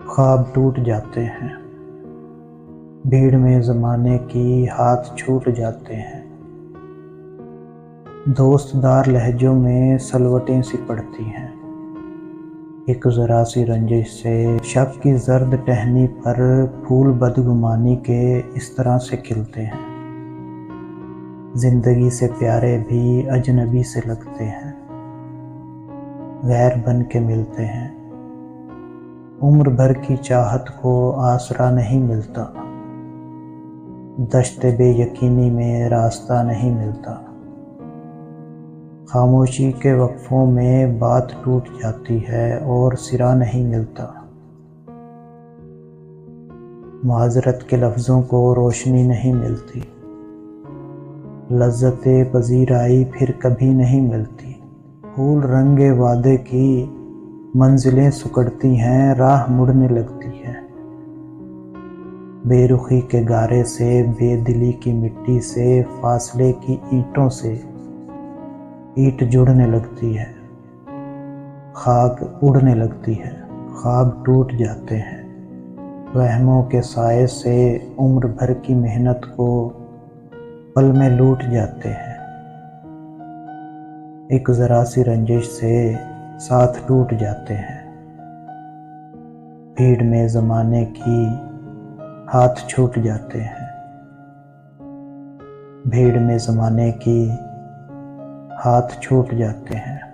خواب ٹوٹ جاتے ہیں، بھیڑ میں زمانے کی ہاتھ چھوٹ جاتے ہیں۔ دوست دار لہجوں میں سلوٹیں سی پڑتی ہیں، ایک ذرا سی رنجش سے شب کی زرد ٹہنی پر پھول بدگمانی کے اس طرح سے کھلتے ہیں۔ زندگی سے پیارے بھی اجنبی سے لگتے ہیں، غیر بن کے ملتے ہیں۔ عمر بھر کی چاہت کو آسرا نہیں ملتا، دشت بے یقینی میں راستہ نہیں ملتا۔ خاموشی کے وقفوں میں بات ٹوٹ جاتی ہے اور سرا نہیں ملتا۔ معذرت کے لفظوں کو روشنی نہیں ملتی، لذت پذیرائی پھر کبھی نہیں ملتی۔ پھول رنگ وعدے کی منزلیں سکڑتی ہیں، راہ مڑنے لگتی ہے۔ بے رخی کے گارے سے، بے دلی کی مٹی سے، فاصلے کی اینٹوں سے اینٹ جڑنے لگتی ہے۔ خاک اڑنے لگتی ہے، خواب ٹوٹ جاتے ہیں۔ وہموں کے سائے سے عمر بھر کی محنت کو پل میں لوٹ جاتے ہیں۔ ایک ذرا سی رنجش سے ساتھ ٹوٹ جاتے ہیں، بھیڑ میں زمانے کی ہاتھ چھوٹ جاتے ہیں۔ بھیڑ میں زمانے کی ہاتھ چھوٹ جاتے ہیں۔